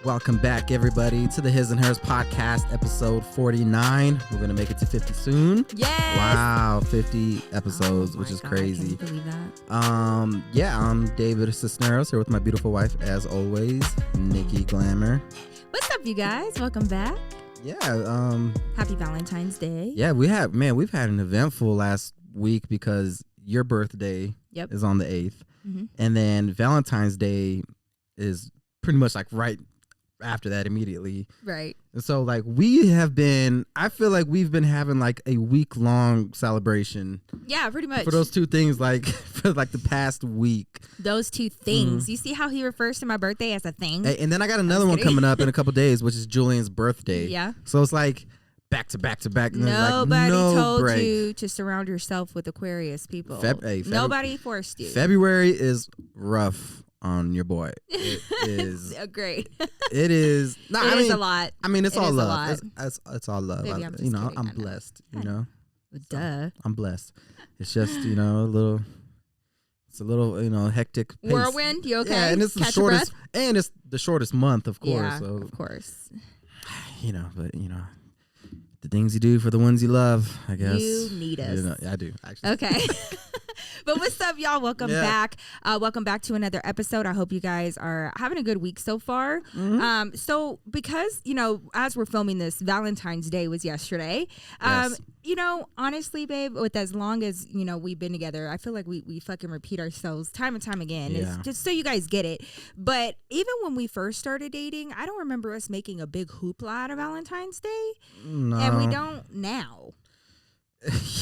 Welcome back, everybody, to the His and Hers podcast, episode 49. We're going to make it to 50 soon. Yes! Wow, 50 episodes, which is God, crazy. I can't believe that. Yeah, I'm David Cisneros here with my beautiful wife, as always, Nikki Glamour. What's up, you guys? Welcome back. Yeah. Happy Valentine's Day. Yeah, we've had an eventful last week because your birthday is on the 8th. Mm-hmm. And then Valentine's Day is pretty much like right after that immediately. Right. And so like I feel like we've been having like a week-long celebration. Yeah, pretty much. For those two things, like for like the past week. Those two things. Mm-hmm. You see how he refers to my birthday as a thing? And then I got another one coming up in a couple days, which is Julian's birthday. Yeah. So it's like back to back to back. Nobody told you to surround yourself with Aquarius people. Nobody forced you. February is rough on your boy. It is great. It is. No, it is a lot. I mean, it's all love. It's all love. Maybe I'm blessed. You know. Duh. I'm blessed. It's just a little hectic pace. Whirlwind. You okay? Yeah, and it's the shortest month, of course. Yeah, so, of course. The things you do for the ones you love, I guess. You need us. I do, actually. Okay. But what's up, y'all? Welcome back. Welcome back to another episode. I hope you guys are having a good week so far. Mm-hmm. So because, as we're filming this, Valentine's Day was yesterday. Yes. Honestly, babe, with as long as, we've been together, I feel like we fucking repeat ourselves time and time again. Yeah. It's just so you guys get it. But even when we first started dating, I don't remember us making a big hoopla out of Valentine's Day. No. And we don't now.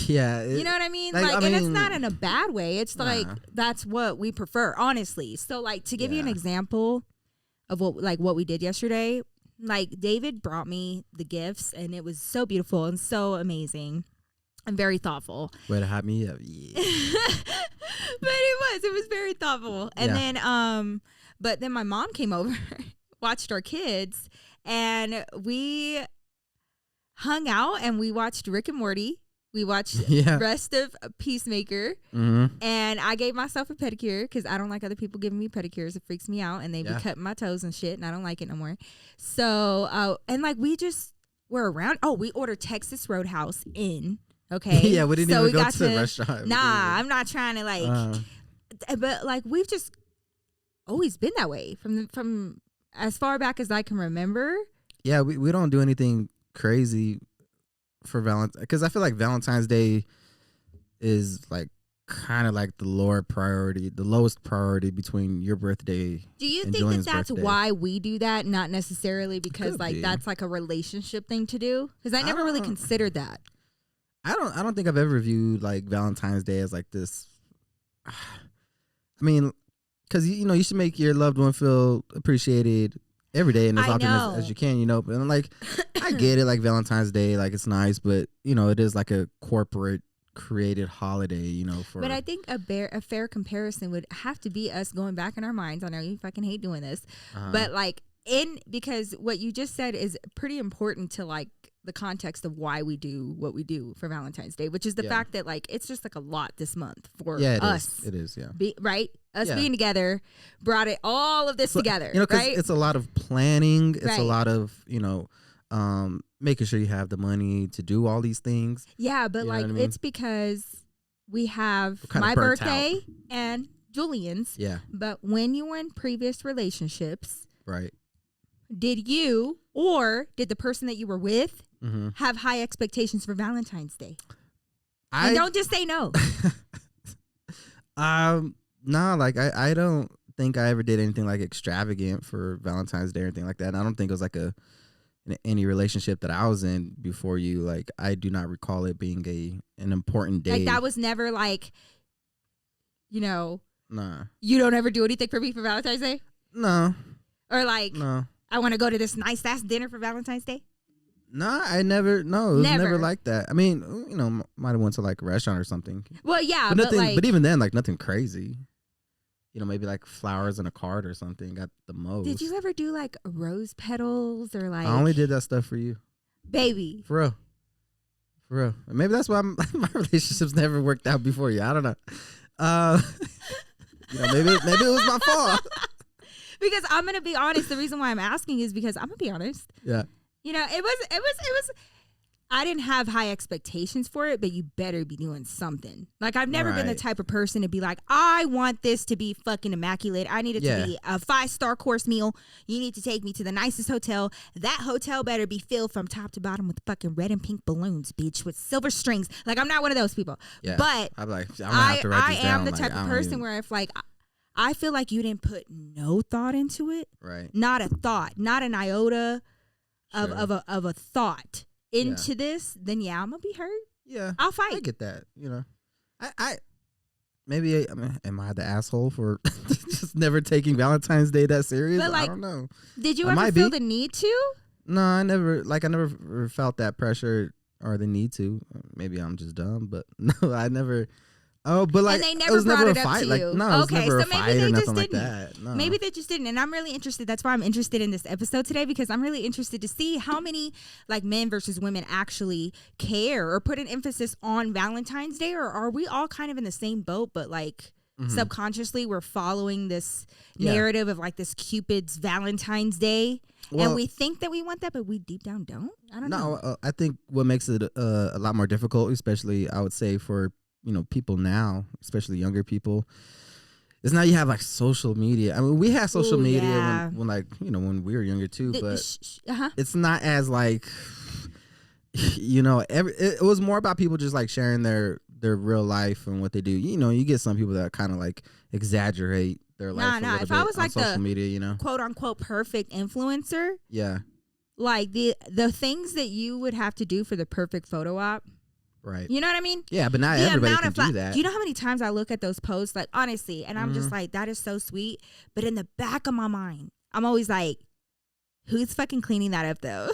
Yeah. You know what I mean? And it's not in a bad way. It's like, that's what we prefer, honestly. So like, to give you an example of what we did yesterday, like David brought me the gifts and it was so beautiful and so amazing and very thoughtful. Way to hype me up. Yeah. But it was very thoughtful. And then, but then my mom came over, watched our kids, and we hung out and we watched Rick and Morty. We watched the rest of Peacemaker, and I gave myself a pedicure because I don't like other people giving me pedicures. It freaks me out, and they be cutting my toes and shit, and I don't like it no more. So, and like we just were around. Oh, we ordered Texas Roadhouse in. Okay. Yeah, we didn't even go to the restaurant. Nah, I'm not trying to but like we've just always been that way from as far back as I can remember. Yeah, we don't do anything crazy for Valentine, because I feel like Valentine's Day is like kind of like the lowest priority between your birthday. Do you and think Julian's that's birthday. Why we do that? Not necessarily because that's like a relationship thing to do? Because I never really considered that. I don't think I've ever viewed like Valentine's Day as like this. I mean, because you should make your loved one feel appreciated every day and as often as you can, but I'm like, I get it, like Valentine's Day, like it's nice, but it is like a corporate created holiday, But I think a fair comparison would have to be us going back in our minds. I know you fucking hate doing this, but like because what you just said is pretty important to like the context of why we do what we do for Valentine's Day, which is the fact that like it's just like a lot this month for us. It is, right? Us being together brought all of this together, right? It's a lot of planning. It's a lot of, making sure you have the money to do all these things. Yeah, but it's because we have my birthday and Julian's. Yeah. But when you were in previous relationships, right? Did you or did the person that you were with have high expectations for Valentine's Day? And don't just say no. No, like I don't think I ever did anything like extravagant for Valentine's Day or anything like that. And I don't think it was like in any relationship that I was in before you. Like I do not recall it being an important day. Like that was never like, Nah. You don't ever do anything for me for Valentine's Day? No. Or like, no. I want to go to this nice ass dinner for Valentine's Day? No, I never. No, it was never like that. I mean, might have went to like a restaurant or something. Well, yeah, but nothing. But even then, like nothing crazy. Maybe like flowers and a card or something at the most. Did you ever do like rose petals or like? I only did that stuff for you, baby. For real. Maybe that's why my relationships never worked out before you. I don't know. Maybe it was my fault. Because I'm gonna be honest. The reason why I'm asking is because I'm gonna be honest. Yeah. You know, it was. I didn't have high expectations for it, but you better be doing something. Like, I've never been the type of person to be like, I want this to be fucking immaculate. I need it to be a 5-star course meal. You need to take me to the nicest hotel. That hotel better be filled from top to bottom with fucking red and pink balloons, bitch, with silver strings. Like, I'm not one of those people. Yeah. But I'm like, I'm gonna have to write this down. I am the type of person where if like, I feel like you didn't put no thought into it. Right. Not a thought, not an iota of a thought into this, then I'm gonna be hurt. Yeah, I'll fight. I get that. You know, I maybe am I the asshole for just never taking Valentine's Day that serious? But like, I don't know. Did you ever feel the need to? No, I never felt that pressure or the need to. Maybe I'm just dumb, but no, I never. Oh, but like, and they never brought it up to you. Like, no, it was never a fight or nothing like that. No. Maybe they just didn't. And I'm really interested. That's why I'm interested in this episode today, because I'm really interested to see how many like men versus women actually care or put an emphasis on Valentine's Day, or are we all kind of in the same boat, but like subconsciously we're following this narrative of like this Cupid's Valentine's Day. Well, and we think that we want that, but we deep down don't. I don't know. No, I think what makes it a lot more difficult, especially I would say for people now, especially younger people, is now you have like social media. I mean, we had social media when like, when we were younger too, but it's not as like, it was more about people just like sharing their real life and what they do. You get some people that kind of like exaggerate their life. Nah. If I was like social the media, quote unquote perfect influencer, yeah, like the things that you would have to do for the perfect photo op. Right. You know what I mean? Yeah, but not everybody can do that. Do you know how many times I look at those posts, like, honestly, and I'm just like, that is so sweet. But in the back of my mind, I'm always like, who's fucking cleaning that up, though?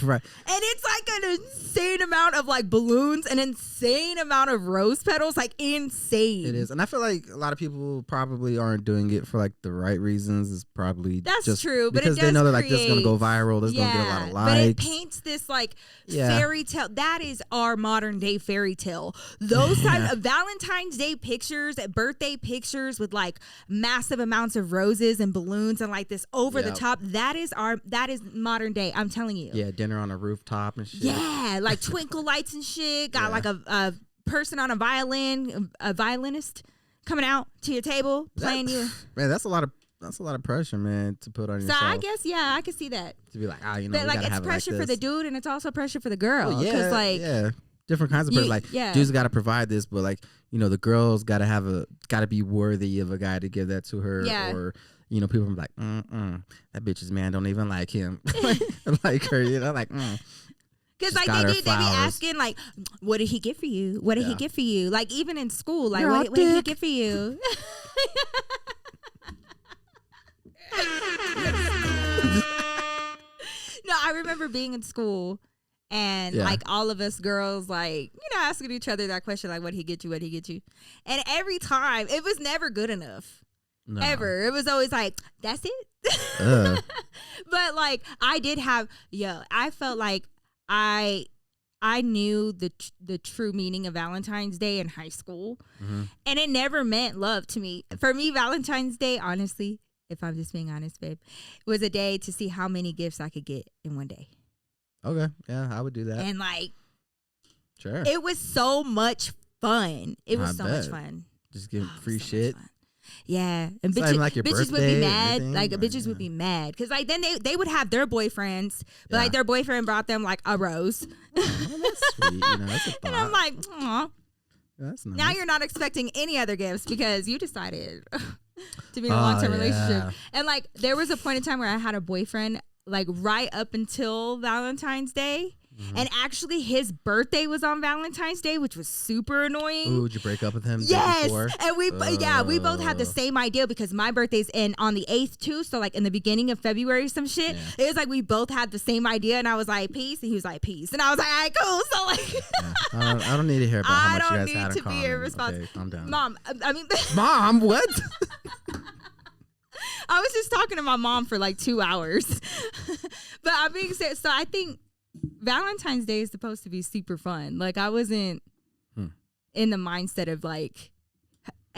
Right. And it's like an insane amount of, like, balloons, an insane amount of rose petals, like, insane. It is. And I feel like a lot of people probably aren't doing it for, like, the right reasons. It's probably That's true, but because they know that, like, this is going to go viral. This is going to get a lot of likes. But it paints this, like, fairy tale. That is our modern day fairy tale. Those types of Valentine's Day pictures, birthday pictures with, like, massive amounts of roses and balloons and, like, this over the top. That is modern day. I'm telling you. Yeah, dinner on a rooftop and shit. Yeah, like twinkle lights and shit. Got like a person on a violin, a violinist coming out to your table playing you. Man, that's a lot of pressure, man, to put on yourself. So I guess I can see that. To be like, but like it's pressure for the dude and it's also pressure for the girl. Well, yeah, different kinds of pressure. Like dudes got to provide this, but like the girls got to be worthy of a guy to give that to her. Yeah. Or people are like, that bitch's man don't even like him, like her, like. Because like they be asking like, what did he get for you? What did he get for you? Like even in school, like what did he get for you? No, I remember being in school and like all of us girls like asking each other that question, like what he get you, what he get you, and every time it was never good enough. No. Ever. It was always like, that's it. But like I did have I felt like I knew the true meaning of Valentine's Day in high school. And it never meant love to me. For me, Valentine's Day, honestly, if I'm just being honest, babe, was a day to see how many gifts I could get in one day. Okay. Yeah, I would do that. And like, sure. It was so much fun. It was so much fun. Just give free shit. Yeah, and bitches would be mad. Like bitches would be mad because like then they would have their boyfriends, but like their boyfriend brought them like a rose. Oh, that's sweet. That's a thought. And I'm like, aw. That's nice. Now you're not expecting any other gifts because you decided to be in a long-term relationship. And like there was a point in time where I had a boyfriend like right up until Valentine's Day. And actually, his birthday was on Valentine's Day, which was super annoying. Ooh, did you break up with him? Yes, before? And we both had the same idea because my birthday's on the 8th too. So like in the beginning of February, some shit. Yeah. It was like we both had the same idea, and I was like peace, and he was like peace, and I was like, all right, cool. So like, I don't need to hear about how much you guys had in common. I don't need to be irresponsible. Okay, calm down, Mom. I mean, Mom, what? I was just talking to my mom for like 2 hours, but I'm being serious. So I think Valentine's Day is supposed to be super fun. Like I wasn't in the mindset of like,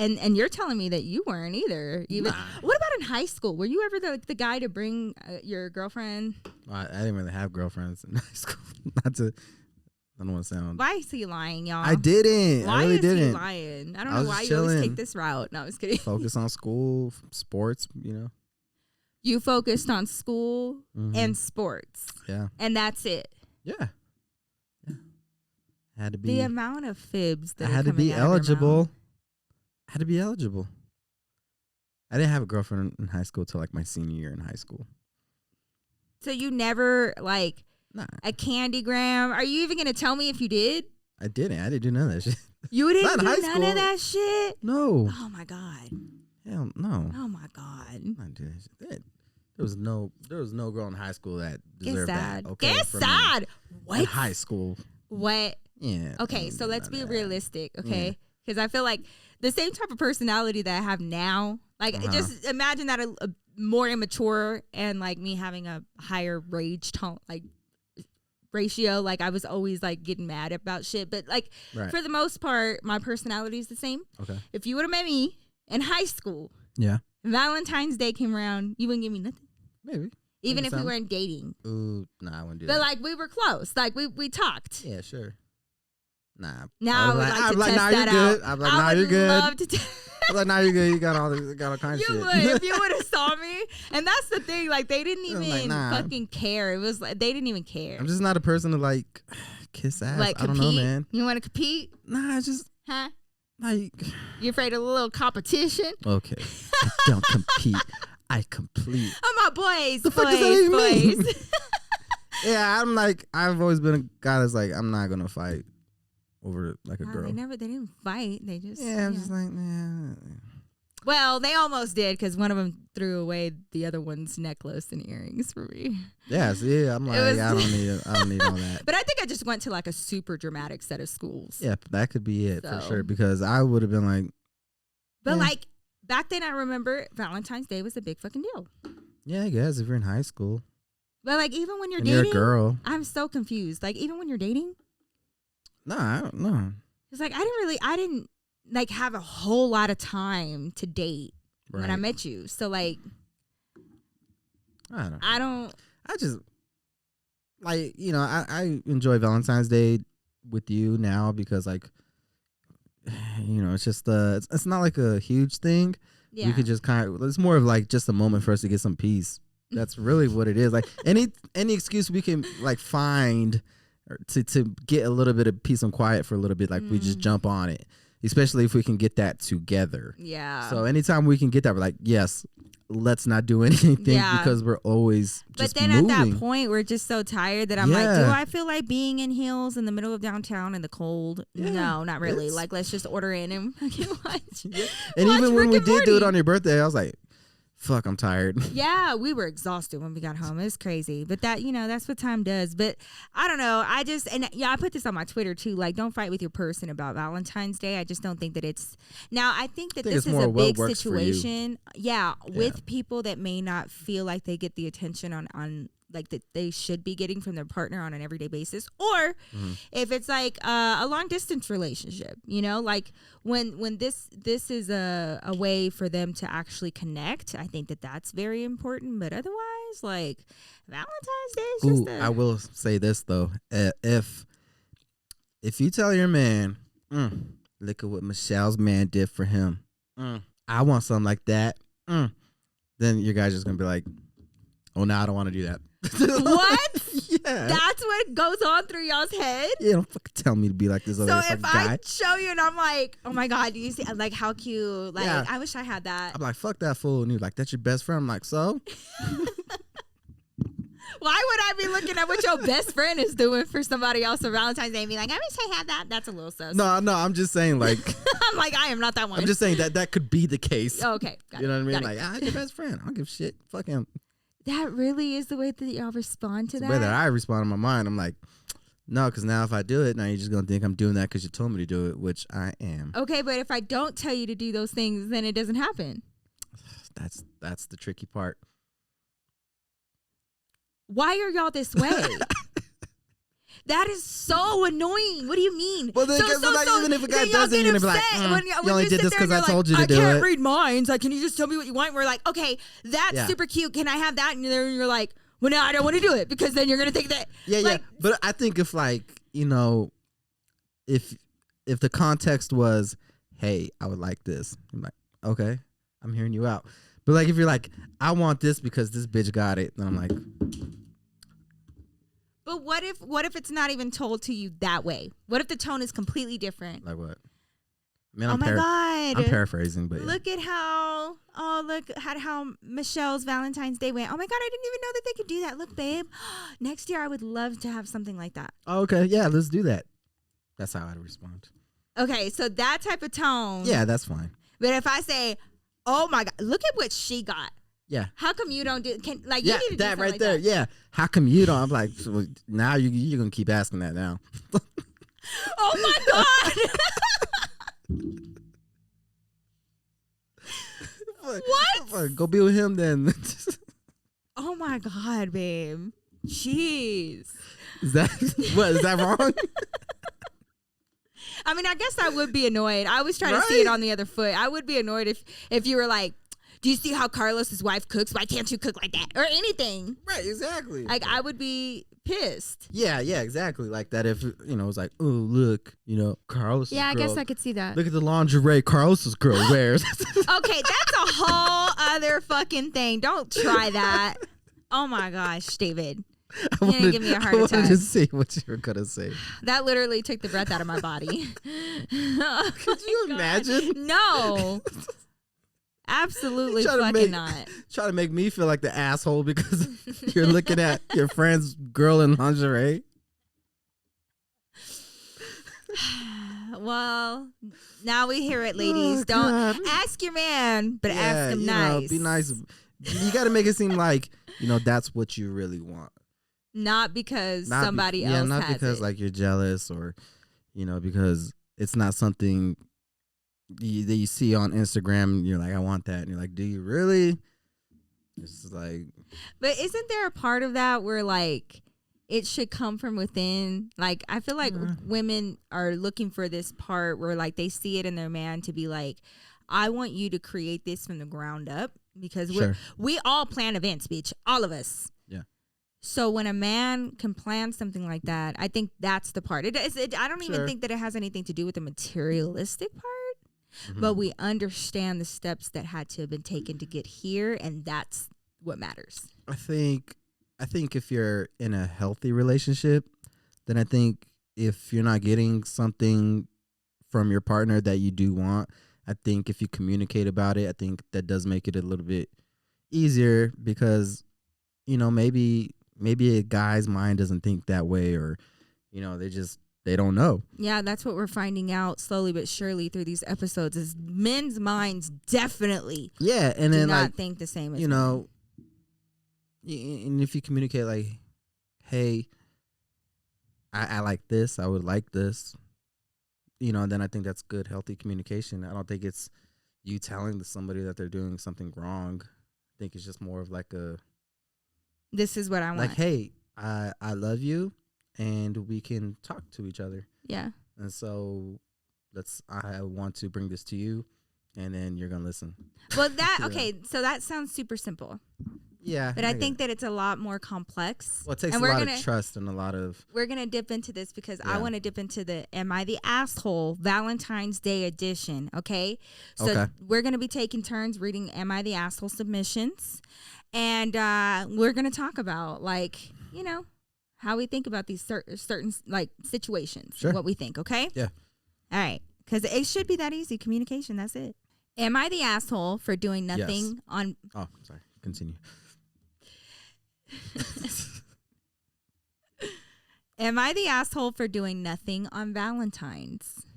And you're telling me that you weren't either. Even What about in high school? Were you ever the guy to bring your girlfriend? I didn't really have girlfriends in high school. Not to. I don't want to sound. Why is he lying, y'all? I didn't. Why I really is didn't. he lying? I don't know why you chilling. always take this route. No, I was kidding. Focus on school, sports. You know. You focused on school and sports. Yeah. And that's it. Yeah. Had to be. The amount of fibs that I had to be eligible. I had to be eligible. I didn't have a girlfriend in high school till like my senior year in high school. So you never like a candygram? Are you even gonna tell me if you did? I didn't. I didn't do none of that shit. You didn't do none of that shit? No. Oh my God. Hell no. Oh my God. I did that shit. There was no girl in high school that deserved that. Okay. Get sad. What? In high school. What? Yeah. Okay, so let's be realistic, okay? Because I feel like the same type of personality that I have now, like just imagine that a more immature and like me having a higher rage tone, like ratio. Like I was always like getting mad about shit, but like for the most part, my personality is the same. Okay. If you would have met me in high school, Valentine's Day came around, you wouldn't give me nothing. Maybe. Even if we weren't dating. Ooh, nah, I wouldn't do that. But like we were close. Like we talked. Yeah, sure. Nah. Now I would like to like, test nah, that you're good. out. I'm like, nah, you're good. Love to I'm like, nah, you're good. You got all kind of shit. You would if you would have saw me. And that's the thing. Like they didn't even fucking care. It was like they didn't even care. I'm just not a person to like kiss ass. Like I don't know, man. You want to compete? Nah, I just like. You afraid of a little competition? Okay. I don't compete. I complete. Oh my boys. The fuck does that even mean? Yeah, I'm like, I've always been a guy that's like, I'm not gonna fight over like a girl. They didn't fight. They just I'm just like, Well, they almost did because one of them threw away the other one's necklace and earrings for me. Yeah, see, I'm like, I don't need all that. But I think I just went to like a super dramatic set of schools. Yeah, that could be it for sure because I would have been like. But like back then, I remember Valentine's Day was a big fucking deal. Yeah, I guess if you're in high school. But like even when you're and dating, you're a girl. I'm so confused. Like even when you're dating. No, I don't know. It's like I didn't like have a whole lot of time to date when I met you. So like I just like, you know, I enjoy Valentine's Day with you now because like, you know, it's just it's not like a huge thing. Yeah. We could just it's more of like just a moment for us to get some peace. That's really what it is. Like any excuse we can like find to get a little bit of peace and quiet for a little bit, like we just jump on it, especially if we can get that together. Yeah. So anytime we can get that, we're like, yes, let's not do anything because we're always just moving. At that point, we're just so tired that I'm like, do I feel like being in heels in the middle of downtown in the cold? Yeah, no, not really. Like, let's just order in and watch. Yeah. And even when we did do it on your birthday, I was like, fuck, I'm tired. Yeah, we were exhausted when we got home. It was crazy. But that, you know, that's what time does. But I don't know. I put this on my Twitter too. Like, don't fight with your person about Valentine's Day. I just don't think that it's. Now, I think this is a big situation. Yeah, with people that may not feel like they get the attention on like that they should be getting from their partner on an everyday basis, or if it's like a long distance relationship, you know, like when this is a way for them to actually connect. I think that's very important. But otherwise, like Valentine's Day is just I will say this though, if you tell your man, look at what Michelle's man did for him, I want something like that, then your guy's just gonna be like, oh no, I don't want to do that. What? Yeah. That's what goes on through y'all's head? Yeah, don't fucking tell me to be like this other fucking guy. So if I show you and I'm like, oh my God, do you see like how cute? Like I wish I had that. I'm like, fuck that fool. And you're like, that's your best friend. I'm like, so? Why would I be looking at what your best friend is doing for somebody else for Valentine's Day and be like, I wish I had that? That's a little sus. No, I'm just saying like. I'm like, I am not that one. I'm just saying that could be the case. Oh, okay. You know what I mean? Like, I'm your best friend. I don't give a shit. Fuck him. That really is the way that y'all respond to that? The way that I respond in my mind, I'm like, no, because now if I do it, now you're just going to think I'm doing that because you told me to do it, which I am. Okay, but if I don't tell you to do those things, then it doesn't happen. That's the tricky part. Why are y'all this way? That is so annoying. What do you mean? Well, then, even if a guy does it, you're gonna be like, you only did this because I told you to do it. I can't read minds. Like, can you just tell me what you want? And we're like, okay, that's super cute. Can I have that? And you're like, well, no, I don't want to do it because then you're gonna think that. Yeah. But I think if if the context was, hey, I would like this, I'm like, okay, I'm hearing you out. But like if you're like, I want this because this bitch got it, then I'm like. But what if it's not even told to you that way? What if the tone is completely different? Like what? I mean, oh my God. I'm paraphrasing, but look at how Michelle's Valentine's Day went. Oh my God, I didn't even know that they could do that. Look, babe, next year I would love to have something like that. Oh, okay, yeah, let's do that. That's how I'd respond. Okay, so that type of tone. Yeah, that's fine. But if I say, oh my God, look at what she got. Yeah. How come you don't do? You need to do that right like there. That. Yeah. How come you don't? I'm like, so now you're gonna keep asking that now. Oh my God. What? Go be with him then. Oh my God, babe. Jeez. Is that wrong? I mean, I guess I would be annoyed. I was trying to see it on the other foot. I would be annoyed if you were like, do you see how Carlos's wife cooks? Why can't you cook like that? Or anything. Right, exactly. Like, I would be pissed. Yeah, exactly. Like that if, it's like, oh, look, Carlos's Yeah, I girl, guess I could see that. look at the lingerie Carlos's girl wears. Okay, that's a whole other fucking thing. Don't try that. Oh, my gosh, David. You're going to give me a heart attack. I wanted to see what you were going to say. That literally took the breath out of my body. Could you imagine? No. Absolutely fucking not. Try to make me feel like the asshole because you're looking at your friend's girl in lingerie. Well, now we hear it, ladies. Don't ask your man, but ask him nice. Be nice. You got to make it seem like, that's what you really want. Not because somebody else has it. Yeah, not because like you're jealous or, because it's not something that you see on Instagram and you're like, I want that. And you're like, do you really? It's like. But isn't there a part of that where like it should come from within? Like, I feel like women are looking for this part where like they see it in their man to be like, I want you to create this from the ground up because we all plan events, bitch. All of us. Yeah. So when a man can plan something like that, I think that's the part. I don't even think that it has anything to do with the materialistic part. Mm-hmm. But we understand the steps that had to have been taken to get here, and that's what matters. I think if you're in a healthy relationship, then I think if you're not getting something from your partner that you do want, I think if you communicate about it, I think that does make it a little bit easier because, maybe a guy's mind doesn't think that way or, they don't know. Yeah, that's what we're finding out slowly but surely through these episodes is men's minds definitely and do then not think the same as and if you communicate like, hey, I like this, I would like this, then I think that's good, healthy communication. I don't think it's you telling somebody that they're doing something wrong. I think it's just more of like this is what I want. Like, hey, I love you. And we can talk to each other. Yeah. And so I want to bring this to you and then you're going to listen. Well, so that sounds super simple. Yeah. But I think that it's a lot more complex. Well, it takes a lot of trust and a lot of. We're going to dip into this because I want to dip into the Am I the Asshole Valentine's Day edition. Okay. So we're going to be taking turns reading Am I the Asshole submissions. And we're going to talk about how we think about these certain like situations, what we think, okay? Yeah. All right, because it should be that easy. Communication, that's it. Am I the asshole for doing nothing on... Oh, sorry. Continue. Am I the asshole for doing nothing on Valentine's?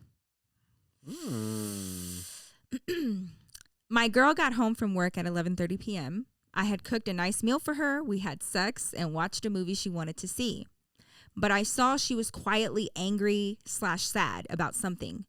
My girl got home from work at 11:30 p.m. I had cooked a nice meal for her, we had sex, and watched a movie she wanted to see. But I saw she was quietly angry/sad about something.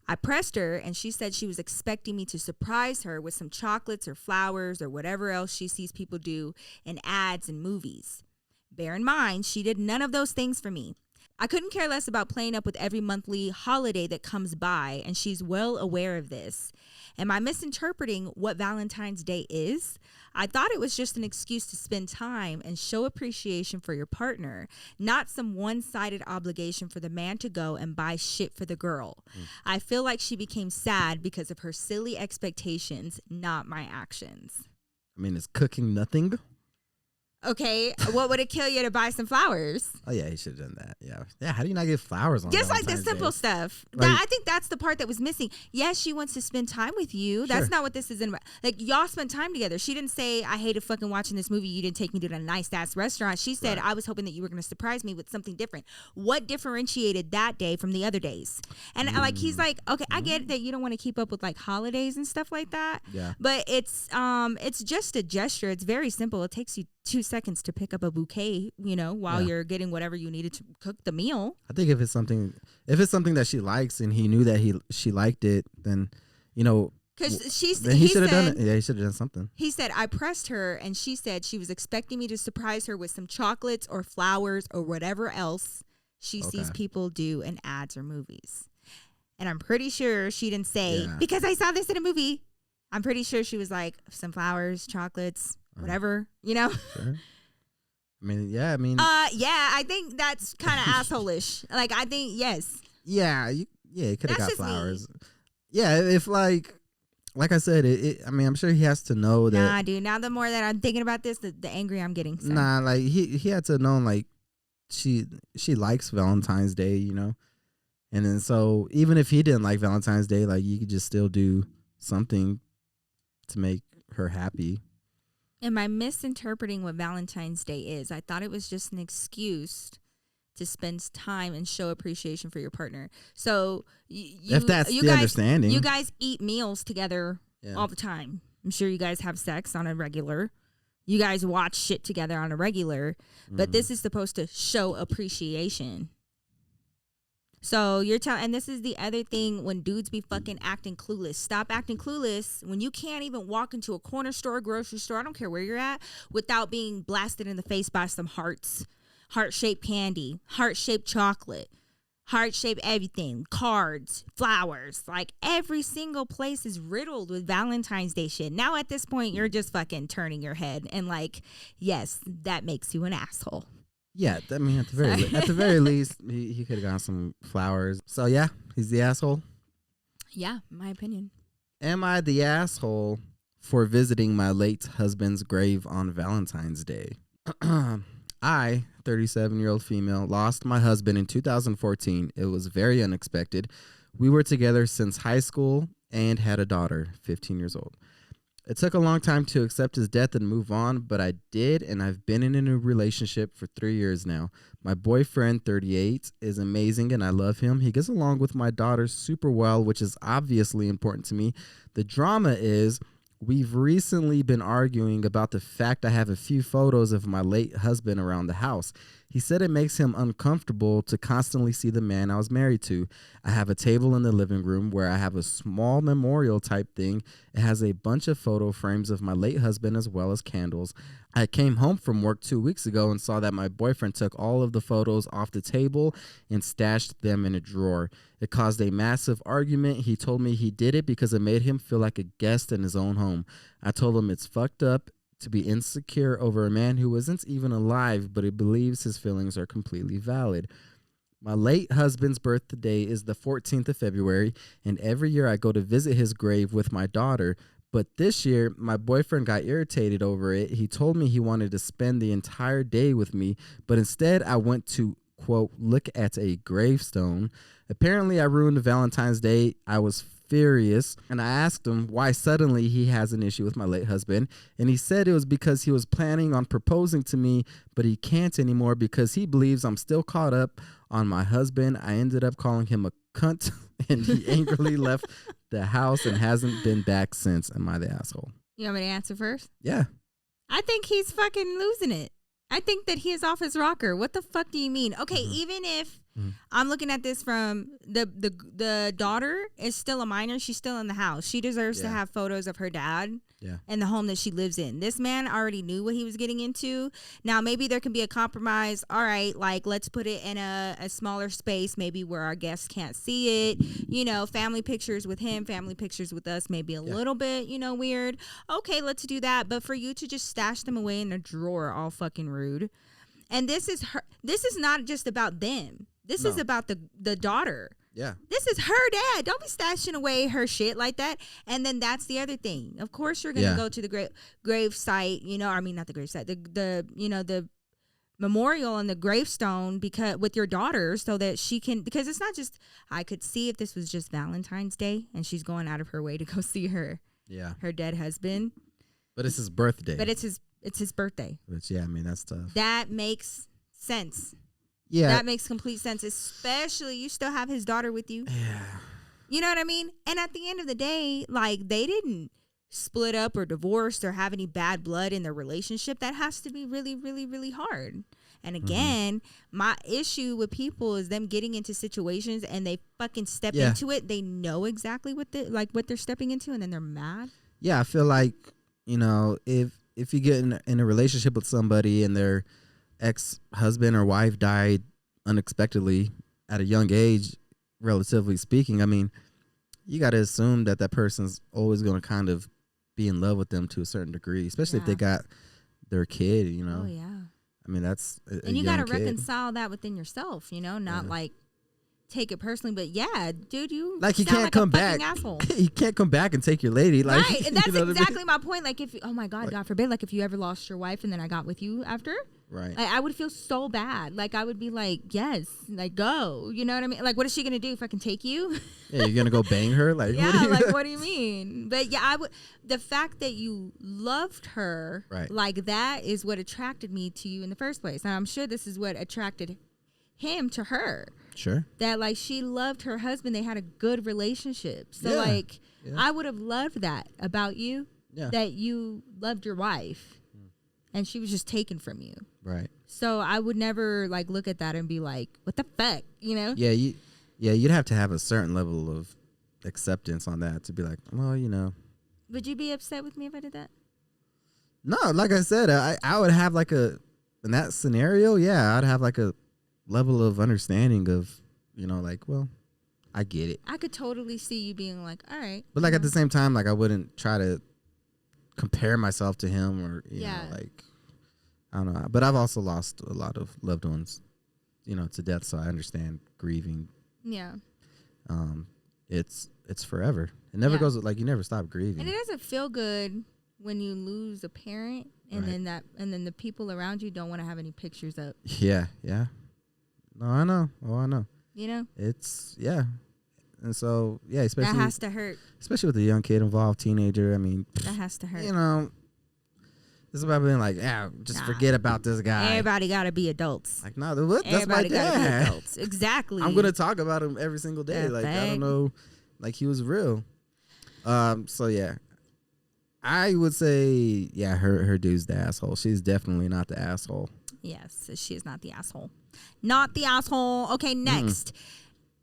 I pressed her, and she said she was expecting me to surprise her with some chocolates or flowers or whatever else she sees people do in ads and movies. Bear in mind, she did none of those things for me. I couldn't care less about playing up with every monthly holiday that comes by, and she's well aware of this. Am I misinterpreting what Valentine's Day is? I thought it was just an excuse to spend time and show appreciation for your partner, not some one-sided obligation for the man to go and buy shit for the girl. I feel like she became sad because of her silly expectations, not my actions. I mean, is cooking nothing? Okay, what would it kill you to buy some flowers? Oh yeah, he should have done that. Yeah. How do you not get flowers on Just like the Valentine's simple Day? stuff. Like, I think that's the part that was missing. Yes, she wants to spend time with you. That's not what this is about. Like, y'all spent time together. She didn't say, I hated fucking watching this movie. You didn't take me to a nice ass restaurant. She said, I was hoping that you were going to surprise me with something different. What differentiated that day from the other days? And like, he's like, okay, I get that you don't want to keep up with like holidays and stuff like that. Yeah. But it's just a gesture. It's very simple. It takes you 2 seconds to pick up a bouquet, while you're getting whatever you needed to cook the meal. I think if it's something that she likes and he knew that she liked it, then because he should have done it. Yeah, he should have done something. He said, I pressed her and she said she was expecting me to surprise her with some chocolates or flowers or whatever else she sees people do in ads or movies. And I'm pretty sure she didn't say, because I saw this in a movie. I'm pretty sure she was like, some flowers, chocolates, whatever, Sure. I mean, I think that's kind of asshole-ish. Like, I think, yes. Yeah, you could have got flowers. Me. Yeah, if like I said, I mean, I'm sure he has to know that. Nah, dude. Now the more that I'm thinking about this, the angry I'm getting. So. Nah, like he had to know like she likes Valentine's Day, and then so even if he didn't like Valentine's Day, like you could just still do something to make her happy. Am I misinterpreting what Valentine's Day is? I thought it was just an excuse to spend time and show appreciation for your partner. So if that's the understanding, you guys eat meals together all the time. I'm sure you guys have sex on a regular. You guys watch shit together on a regular. But this is supposed to show appreciation. So you're telling, and this is the other thing when dudes be fucking acting clueless. Stop acting clueless when you can't even walk into a corner store, grocery store, I don't care where you're at, without being blasted in the face by some hearts, heart-shaped candy, heart-shaped chocolate, heart-shaped everything, cards, flowers. Like every single place is riddled with Valentine's Day shit. Now at this point, you're just fucking turning your head and like, yes, that makes you an asshole. Yeah, I mean, at the very least, he could have gotten some flowers. So, yeah, he's the asshole. Yeah, my opinion. Am I the asshole for visiting my late husband's grave on Valentine's Day? I, 37-year-old female, lost my husband in 2014. It was very unexpected. We were together since high school and had a daughter, 15 years old. It took a long time to accept his death and move on, but I did, and I've been in a new relationship for 3 years now. My boyfriend, 38, is amazing, and I love him. He gets along with my daughter super well, which is obviously important to me. The drama is we've recently been arguing about the fact I have a few photos of my late husband around the house. He said it makes him uncomfortable to constantly see the man I was married to. I have a table in the living room where I have a small memorial type thing. It has a bunch of photo frames of my late husband as well as candles. I came home from work 2 weeks ago and saw that my boyfriend took all of the photos off the table and stashed them in a drawer. It caused a massive argument. He told me he did it because it made him feel like a guest in his own home. I told him it's fucked up to be insecure over a man who isn't even alive, but he believes his feelings are completely valid. My late husband's birthday is the 14th of February, and every year I go to visit his grave with my daughter. But this year, my boyfriend got irritated over it. He told me he wanted to spend the entire day with me, but instead I went to, quote, look at a gravestone. Apparently, I ruined Valentine's Day. I was furious, and I asked him why suddenly he has an issue with my late husband, and he said it was because he was planning on proposing to me, but he can't anymore because he believes I'm still caught up on my husband. I ended up calling him a cunt, and he angrily left the house and hasn't been back since. Am I the asshole? You want me to answer first? Yeah. I think he's fucking losing it. I think that he is off his rocker. What the fuck do you mean? Okay, even if I'm looking at this from the daughter is still a minor, she's still in the house. She deserves to have photos of her dad. and the home that she lives in. This man already knew what he was getting into. Now, maybe there can be a compromise. All right, like, let's put it in a smaller space, maybe where our guests can't see it. You know, family pictures with him, family pictures with us, maybe a little bit, you know, weird. Okay, let's do that. But for you to just stash them away in a drawer, all fucking rude. And this is not just about them. This is about the daughter. Yeah. This is her dad. Don't be stashing away her shit like that. And then that's the other thing. Of course, you're going to go to the grave site, you know, I mean, not the grave site, the memorial and the gravestone with your daughter so that she can, because it's not just, I could see if this was just Valentine's Day and she's going out of her way to go see her dead husband. But it's his birthday. But it's his birthday. Which, I mean, that's tough. That makes sense. Yeah. That makes complete sense, especially you still have his daughter with you. Yeah. You know what I mean? And at the end of the day, like, they didn't split up or divorce or have any bad blood in their relationship. That has to be really, really, really hard. And again, my issue with people is them getting into situations and they fucking step into it. They know exactly what they're stepping into, and then they're mad. Yeah, I feel like, you know, if you get in a relationship with somebody and their ex-husband or wife died unexpectedly at a young age, relatively speaking, I mean, you got to assume that person's always going to kind of be in love with them to a certain degree, especially if they got their kid, you know. Oh, yeah. I mean, that's and you got to reconcile that within yourself, you know, not like take it personally, but yeah, dude, you like you can't come back. Asshole. You can't come back and take your lady, like, right? And that's exactly I mean? my point. Like, if oh my God, God forbid, like if you ever lost your wife and then I got with you after, right? Like, I would feel so bad. Like, I would be like, yes, like go. You know what I mean? Like, what is she gonna do if I can take you? Yeah, you're gonna go bang her, like yeah, like what do you mean? But yeah, I would. The fact that you loved her, right, like that is what attracted me to you in the first place, and I'm sure this is what attracted him to her. Sure. That like she loved her husband. They had a good relationship. So like I would have loved that about you. Yeah. That you loved your wife and she was just taken from you. Right. So I would never like look at that and be like, what the fuck? You know? Yeah, you'd have to have a certain level of acceptance on that to be like, well, you know. Would you be upset with me if I did that? No, like I said, I would have like in that scenario, I'd have like a level of understanding of, you know, like, well, I get it. I could totally see you being like, all right. But like at the same time, like I wouldn't try to compare myself to him or, you know, like, I don't know. But I've also lost a lot of loved ones, you know, to death. So I understand grieving. Yeah. It's forever. It never goes, like, you never stop grieving. And it doesn't feel good when you lose a parent and then the people around you don't want to have any pictures up. Yeah. Yeah. No, I know. Oh, I know. You know? It's, and so, especially. That has to hurt. Especially with a young kid involved, teenager. I mean. That has to hurt. You know, this is about being like, forget about this guy. Everybody got to be adults. Like, no, what? That's my dad. Everybody got to be adults. Exactly. I'm going to talk about him every single day. Like, I don't know. Like, he was real. So, yeah. I would say, her dude's the asshole. She's definitely not the asshole. Yes, she is not the asshole. Not the asshole. Okay, next.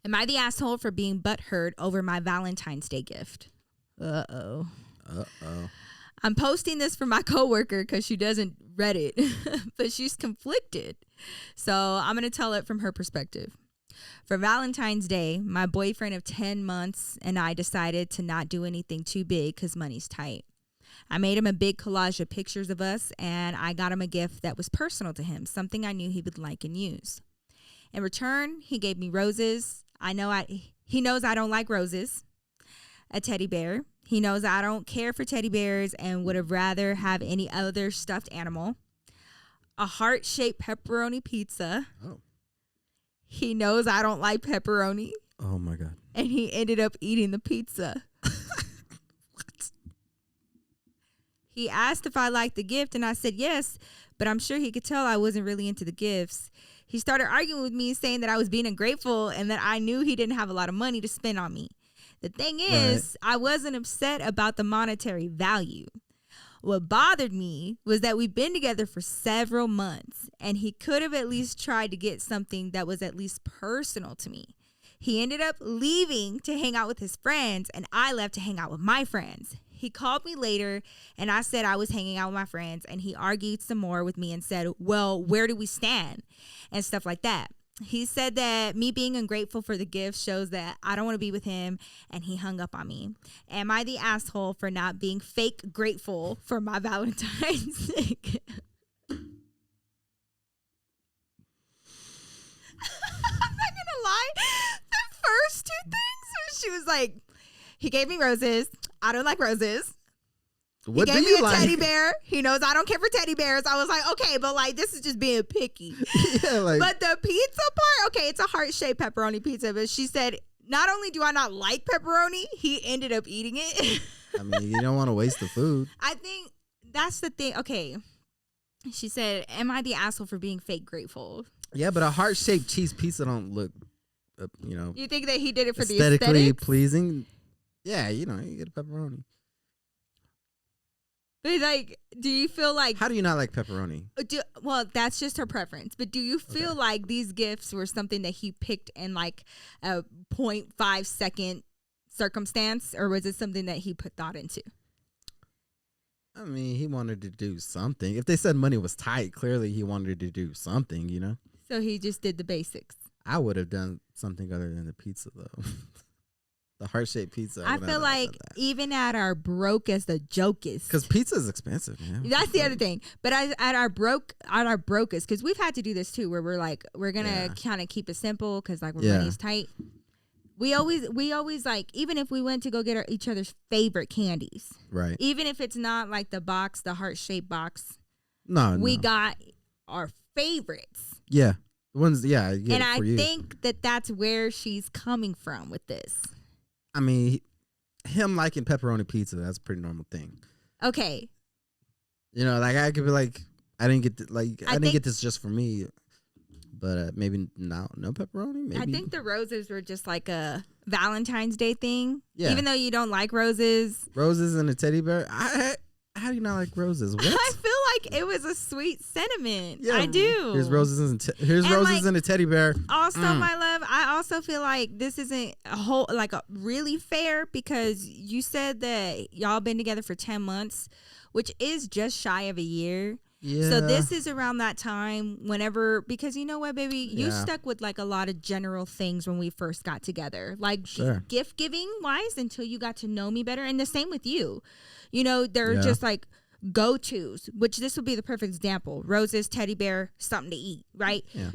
Am I the asshole for being butthurt over my Valentine's Day gift? Uh-oh. I'm posting this for my coworker because she doesn't read it, but she's conflicted. So I'm going to tell it from her perspective. For Valentine's Day, my boyfriend of 10 months and I decided to not do anything too big because money's tight. I made him a big collage of pictures of us, and I got him a gift that was personal to him, something I knew he would like and use. In return, he gave me roses. He knows I don't like roses. A teddy bear. He knows I don't care for teddy bears and would have rather have any other stuffed animal. A heart-shaped pepperoni pizza. Oh. He knows I don't like pepperoni. Oh, my God. And he ended up eating the pizza. What? He asked if I liked the gift, and I said yes, but I'm sure he could tell I wasn't really into the gifts. He started arguing with me, saying that I was being ungrateful and that I knew he didn't have a lot of money to spend on me. The thing is, I wasn't upset about the monetary value. What bothered me was that we've been together for several months, and he could have at least tried to get something that was at least personal to me. He ended up leaving to hang out with his friends, and I left to hang out with my friends. He called me later, and I said I was hanging out with my friends, and he argued some more with me and said, well, where do we stand? And stuff like that. He said that me being ungrateful for the gift shows that I don't want to be with him, and he hung up on me. Am I the asshole for not being fake grateful for my Valentine's Day gift? I'm not gonna lie. The first two things, she was like, he gave me roses. I don't like roses. What he do gave you me a like? teddy bear. He knows I don't care for teddy bears. I was like, okay, but like this is just being picky. Yeah, like, but the pizza part, okay, it's a heart-shaped pepperoni pizza. But she said, not only do I not like pepperoni, he ended up eating it. I mean, you don't want to waste the food. I think that's the thing. Okay. She said, am I the asshole for being fake grateful? Yeah, but a heart-shaped cheese pizza don't look, You think that he did it for the aesthetically aesthetics? pleasing? Yeah, you get a pepperoni. But like, do you feel like? How do you not like pepperoni? Well, that's just her preference. But do you feel like these gifts were something that he picked in like a 0.5 second circumstance, or was it something that he put thought into? I mean, he wanted to do something. If they said money was tight, clearly he wanted to do something, So he just did the basics. I would have done something other than the pizza, though. The heart-shaped pizza. I feel like even at our brokest, the jokest. Because pizza is expensive, man. That's the other thing. But at our brokest, because we've had to do this too, where we're like, we're going to kind of keep it simple because like money is tight. We always like, even if we went to go get each other's favorite candies. Right. Even if it's not like the heart-shaped box. We got our favorites. Yeah. The ones, yeah. And I think that that's where she's coming from with this. I mean, him liking pepperoni pizza, that's a pretty normal thing. Okay. Like I could be like, I didn't get this just for me. But maybe no pepperoni. Maybe. I think the roses were just like a Valentine's Day thing. Yeah. Even though you don't like roses. Roses and a teddy bear. How do you not like roses? What? I feel like it was a sweet sentiment. Yeah, I do. Here's roses and a teddy bear. Also, my love, I also feel like this isn't a really fair, because you said that y'all been together for 10 months, which is just shy of a year. Yeah. So this is around that time whenever, because you know what, baby, you stuck with like a lot of general things when we first got together, like gift giving wise, until you got to know me better. And the same with you. They're just like go-tos, which this would be the perfect example. Roses, teddy bear, something to eat, right? Yeah.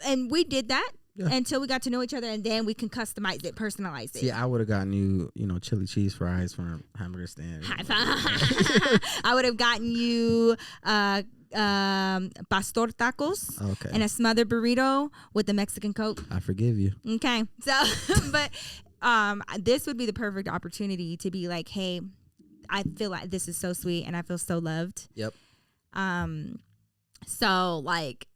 And we did that until we got to know each other, and then we can customize it, personalize it. See, I would have gotten you, chili cheese fries from hamburger stand. I would have gotten you pastor tacos and a smothered burrito with the Mexican Coke. I forgive you. Okay. So, but this would be the perfect opportunity to be like, hey, I feel like this is so sweet and I feel so loved. Yep. So like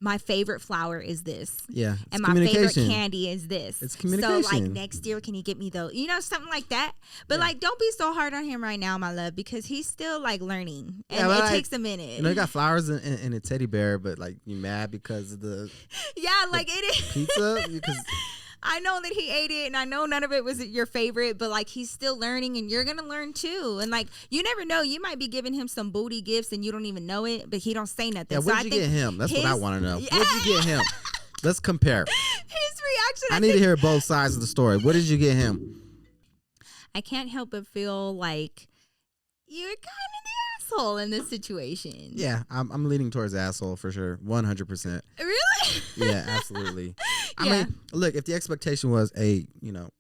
my favorite flower is this. Yeah. And my favorite candy is this. It's communication. So like next year, can you get me those? Something like that. But like, don't be so hard on him right now, my love, because he's still like learning, and it takes a minute. You got flowers and a teddy bear, but like you mad because of the like it is pizza because. I know that he ate it, and I know none of it was your favorite, but like he's still learning, and you're gonna learn too. And like you never know, you might be giving him some booty gifts, and you don't even know it, but he don't say nothing. Yeah, what did you get him? That's what I want to know. What did you get him? Let's compare. His reaction. I need to hear both sides of the story. What did you get him? I can't help but feel like you're kind of the asshole in this situation. Yeah, I'm leaning towards asshole for sure, 100%. Really? Yeah, absolutely. I mean, look, if the expectation was, hey,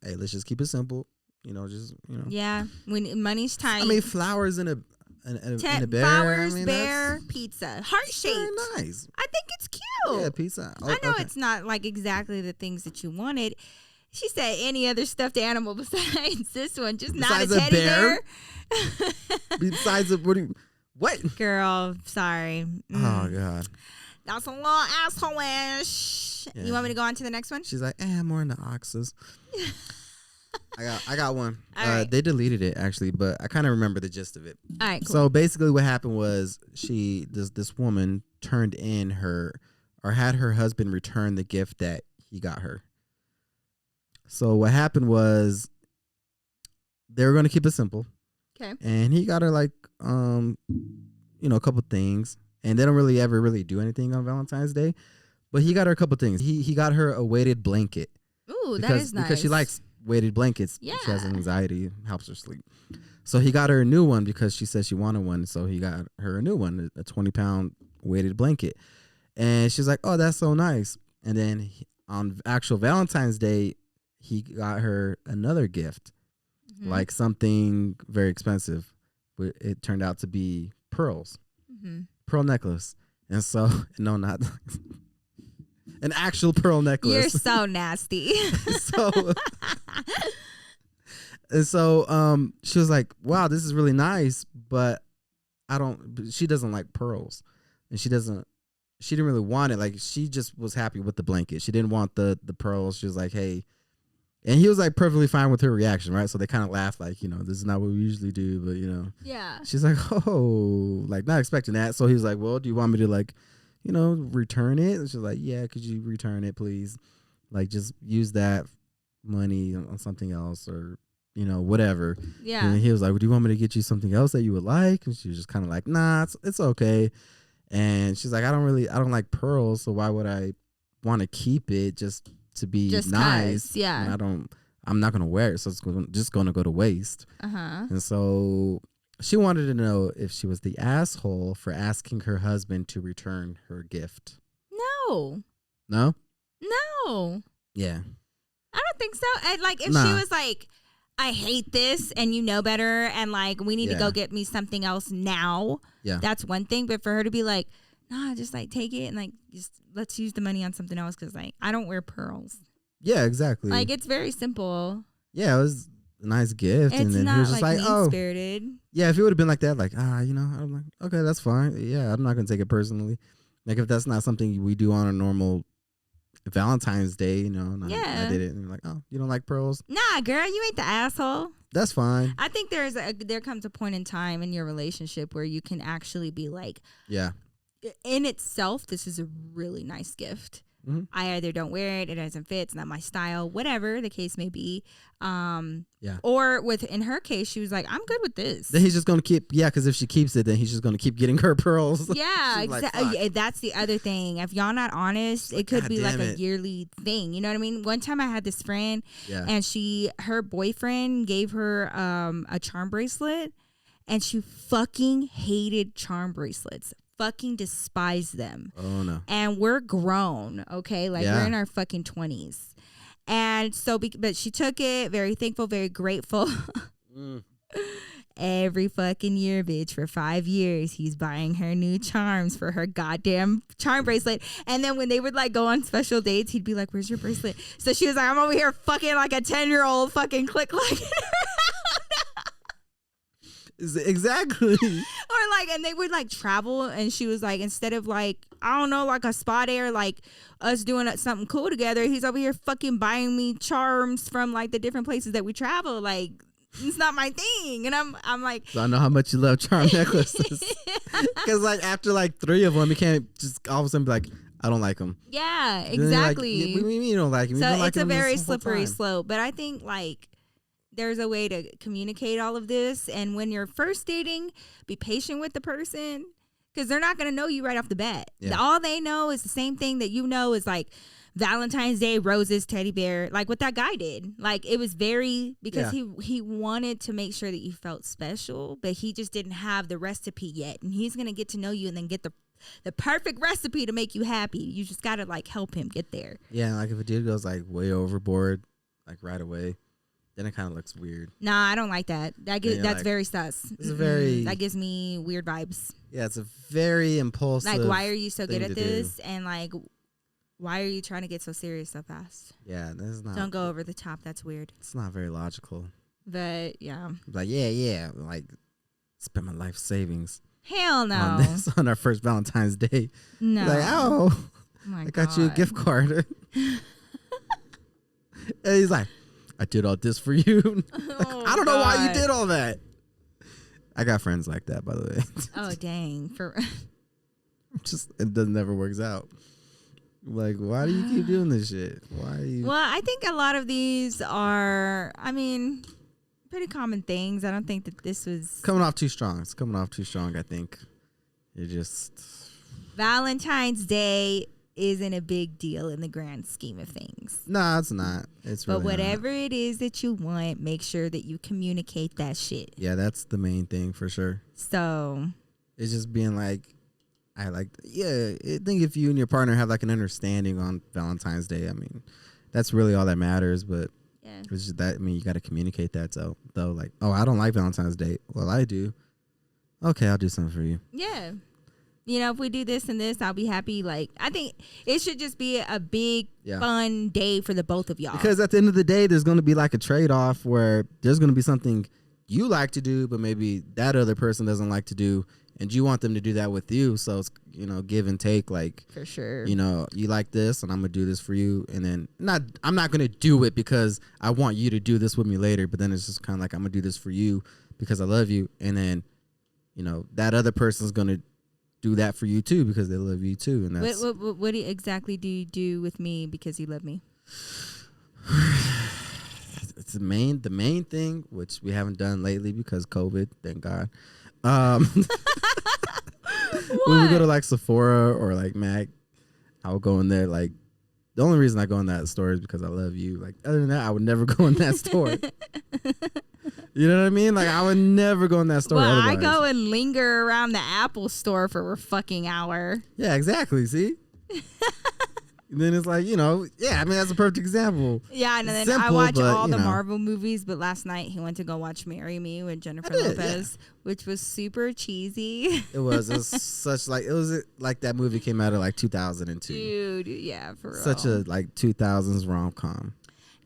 let's just keep it simple, Yeah, when money's tight. I mean, flowers in a bear. Flowers, bear, pizza, heart shaped. Very nice. I think it's cute. Yeah, pizza. I know it's not like exactly the things that you wanted. She said any other stuffed animal besides this one, just besides not a teddy bear. Besides what? Girl, sorry. Oh God. That's a little asshole-ish. Yeah. You want me to go on to the next one? She's like, I'm more into oxes. I got one. Right. They deleted it actually, but I kind of remember the gist of it. All right, cool. So basically what happened was this woman turned in had her husband return the gift that he got her. So what happened was they were going to keep it simple. Okay. And he got her like a couple things. And they don't really ever really do anything on Valentine's Day. But he got her a couple things. He got her a weighted blanket. Ooh, that is nice. Because she likes weighted blankets. Yeah. She has anxiety. It helps her sleep. So he got her a new one because she said she wanted one. So he got her a new one, a 20-pound weighted blanket. And she's like, oh, that's so nice. And then on actual Valentine's Day, he got her another gift, like something very expensive. But it turned out to be pearls, pearl necklace. And so, no, not an actual pearl necklace. You're so nasty. So she was like, wow, this is really nice, but she doesn't like pearls, and she didn't really want it. Like, she just was happy with the blanket. She didn't want the pearls. She was like, hey, and he was like perfectly fine with her reaction, right? So they kind of laughed, like, this is not what we usually do, but Yeah. She's like, oh, like not expecting that. So he was like, well, do you want me to like, return it? And she's like, yeah, could you return it, please? Like, just use that money on something else, or whatever. Yeah. And he was like, well, do you want me to get you something else that you would like? And she was just kind of like, nah, it's okay. And she's like, I don't like pearls, so why would I want to keep it just to be just nice? Yeah. And I'm not gonna wear it, so it's just gonna go to waste. And so she wanted to know if she was the asshole for asking her husband to return her gift. No. No? Yeah. I don't think so. And like, if she was like, I hate this and you know better, and like, we need to go get me something else now. Yeah. That's one thing. But for her to be like, nah, just like take it and like, just let's use the money on something else, because like, I don't wear pearls. Yeah, exactly. Like, it's very simple. Yeah, it was a nice gift. It's and then not he was just like, oh. spirited. Yeah, if it would have been like that, like, I'm like, okay, that's fine. Yeah, I'm not going to take it personally. Like, if that's not something we do on a normal Valentine's Day, and I did it, and you're like, oh, you don't like pearls? Nah, girl, you ain't the asshole. That's fine. I think there comes a point in time in your relationship where you can actually be like, yeah, in itself, this is a really nice gift. I either don't wear it, it doesn't fit, it's not my style, whatever the case may be. Or in her case, she was like, I'm good with this. Then he's just going to keep, because if she keeps it, then he's just going to keep getting her pearls. Yeah, exactly. Like, that's the other thing. If y'all not honest, it could be like a yearly thing. You know what I mean? One time I had this friend, and her boyfriend gave her a charm bracelet, and she fucking hated charm bracelets. Fucking despise them. Oh no. And we're grown, okay? Like, we're in our fucking 20s. And so, but she took it, very thankful, very grateful. Every fucking year, bitch, for 5 years, he's buying her new charms for her goddamn charm bracelet. And then when they would like go on special dates, he'd be like, where's your bracelet? So she was like, I'm over here fucking like a 10-year-old fucking click like. Exactly. Or like, and they would like travel, and she was like, instead of like, I don't know, like a spa day or like us doing something cool together, he's over here fucking buying me charms from like the different places that we travel. Like, it's not my thing. And I'm like, so I know how much you love charm necklaces. Because like after like 3 of them, you can't just all of a sudden be like, I don't like them. Yeah, exactly. Like, what do you mean you don't like them? So it's a very slippery slope. But I think like, there's a way to communicate all of this. And when you're first dating, be patient with the person, because they're not going to know you right off the bat. Yeah. All they know is the same thing that is like Valentine's Day, roses, teddy bear, like what that guy did. Like, it was because he wanted to make sure that you felt special, but he just didn't have the recipe yet. And he's going to get to know you and then get the perfect recipe to make you happy. You just got to like help him get there. Yeah, like if a dude goes like way overboard, like right away, then it kind of looks weird. Nah, I don't like that. That's like, very sus. It's that gives me weird vibes. Yeah, it's a very impulsive. Like, why are you so good at this? And like, why are you trying to get so serious so fast? Yeah, that's not. Don't go over the top. That's weird. It's not very logical. But yeah. Like, yeah, like spend my life savings. Hell no. On this, on our first Valentine's Day. No. Like, I got you a gift card. And he's like, I did all this for you. I don't know why you did all that. I got friends like that, by the way. Oh, dang. It never works out. Like, why do you keep doing this shit? Why? Well, I think a lot of these are, pretty common things. I don't think that this was coming off too strong. It's coming off too strong, I think. You're just... Valentine's Day isn't a big deal in the grand scheme of things. No, it's not. It's really But whatever not. it is that you want, make sure that you communicate that shit. Yeah, that's the main thing for sure. So it's just being like, I think if you and your partner have like an understanding on Valentine's Day, I mean, that's really all that matters. But yeah, it's just that, I mean, you got to communicate that. So though, like, oh, I don't like Valentine's Day. Well, I do. Okay, I'll do something for you. yeah. You know, if we do this and this, I'll be happy. Like, I think it should just be a big, fun day for the both of y'all. Because at the end of the day, there's going to be like a trade-off where there's going to be something you like to do, but maybe that other person doesn't like to do, and you want them to do that with you. So it's, you know, give and take. Like, for sure. You know, you like this, and I'm going to do this for you. And then I'm not going to do it because I want you to do this with me later. But then it's just kind of like, I'm going to do this for you because I love you. And then, you know, that other person's going to do that for you too because they love you too. And that's what exactly do you do with me because you love me? It's the main thing, which we haven't done lately because COVID, thank God. When we go to like Sephora or like Mac, I'll go in there. Like, the only reason I go in that store is because I love you. Like, other than that, I would never go in that store. You know what I mean? Like, I would never go in that store. Well, otherwise. I go and linger around the Apple store for a fucking hour. Yeah, exactly. See? And then it's like, you know, yeah, I mean, that's a perfect example. Yeah, and then I watch all the Marvel movies, but last night he went to go watch Marry Me with Jennifer Lopez, which was super cheesy. It was such like, it was like that movie came out of like 2002. Dude, yeah, for real. Such a like 2000s rom-com.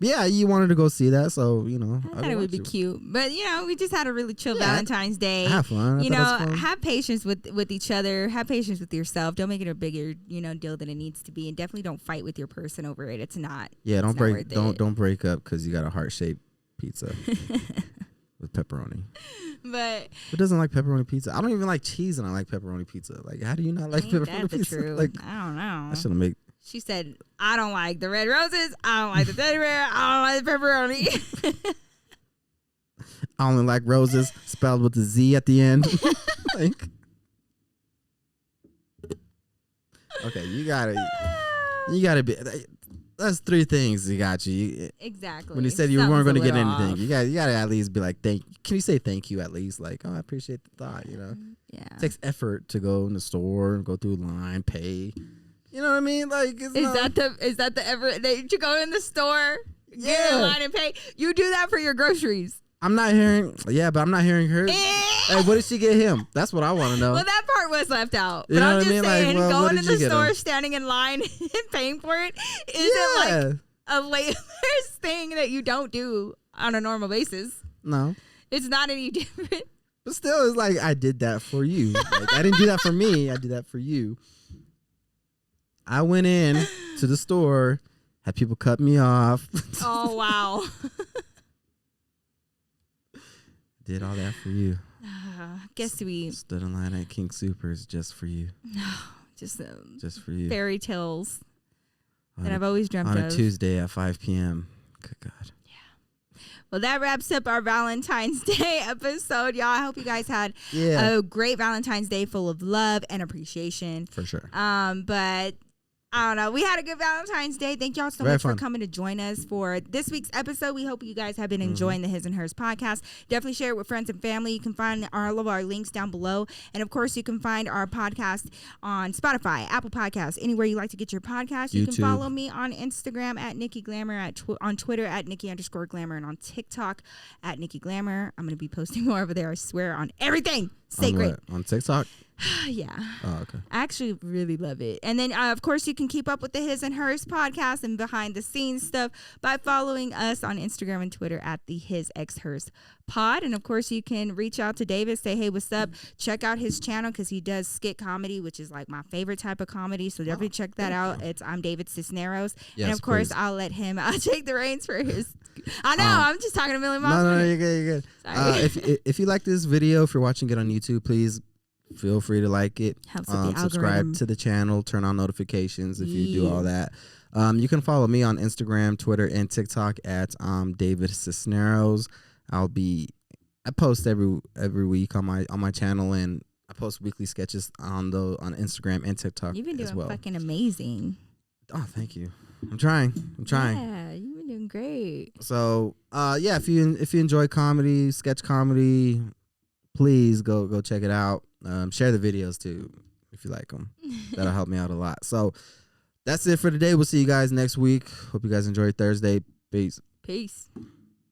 Yeah, you wanted to go see that, so, you know. I thought it would be cute. But, you know, we just had a really chill Valentine's Day. Have fun. You know, have patience with each other. Have patience with yourself. Don't make it a bigger, you know, deal than it needs to be. And definitely don't fight with your person over it. It's not. Yeah, don't break up because you got a heart-shaped pizza with pepperoni. But who doesn't like pepperoni pizza? I don't even like cheese, and I like pepperoni pizza. Like, how do you not like pepperoni pizza? Like, I don't know. I shouldn't make. She said, I don't like the red roses. I don't like the teddy bear. I don't like the pepperoni. I only like roses spelled with a Z at the end. Like, okay, you gotta be. That's three things you got you. Exactly. When you said you weren't going to get anything, you gotta at least be like, can you say thank you at least? Like, oh, I appreciate the thought, you know? Yeah. It takes effort to go in the store, go through the line, pay. You know what I mean? Like, is that the effort that you go in the store, get in line and pay? You do that for your groceries. I'm not hearing her. Hey, what did she get him? That's what I want to know. Well, that part was left out. You but I'm just saying, like, going in the store, standing in line, and paying for it isn't like a labor's thing that you don't do on a normal basis. No. It's not any different. But still, it's like, I did that for you. Like, I didn't do that for me. I did that for you. I went in to the store, had people cut me off. Oh, wow. Did all that for you. Guess we stood in line at King Soopers just for you. Just for you. Fairy tales that I've always dreamt of. On a Tuesday at 5 p.m. Good God. Yeah. Well, that wraps up our Valentine's Day episode, y'all. I hope you guys had a great Valentine's Day full of love and appreciation. For sure. But I don't know. We had a good Valentine's Day. Thank y'all so much for coming to join us for this week's episode. We hope you guys have been enjoying the His and Hers podcast. Definitely share it with friends and family. You can find all of our links down below. And, of course, you can find our podcast on Spotify, Apple Podcasts, anywhere you like to get your podcast. You can follow me on Instagram at Nikki Glamour, on Twitter at Nikki_Glamour, and on TikTok at Nikki Glamour. I'm going to be posting more over there, I swear, on everything sacred. On TikTok? Yeah. Oh, okay. I actually really love it. And then, of course, you can keep up with the His and Hers podcast and behind the scenes stuff by following us on Instagram and Twitter at the His X Hers Pod. And, of course, you can reach out to David, say, hey, what's up? Check out his channel because he does skit comedy, which is like my favorite type of comedy. So definitely check that out. I'm David Cisneros. Yes, and, of course, I'll let him take the reins for his. I know. I'm just talking a million miles. No, you're good. You're good. If you like this video, if you're watching it on YouTube, please feel free to like it. Helps with the subscribe algorithm. to the channel, turn on notifications if you do all that. You can follow me on Instagram, Twitter, and TikTok at David Cisneros. I post every week on my channel, and I post weekly sketches on Instagram and TikTok. You've been doing as well. fucking amazing. Oh, thank you. I'm trying. Yeah, you've been doing great. So, yeah, if you enjoy comedy, sketch comedy, please go check it out. Share the videos too if you like them. That'll help me out a lot. So, that's it for today. We'll see you guys next week. Hope you guys enjoyed Thursday. Peace. Peace.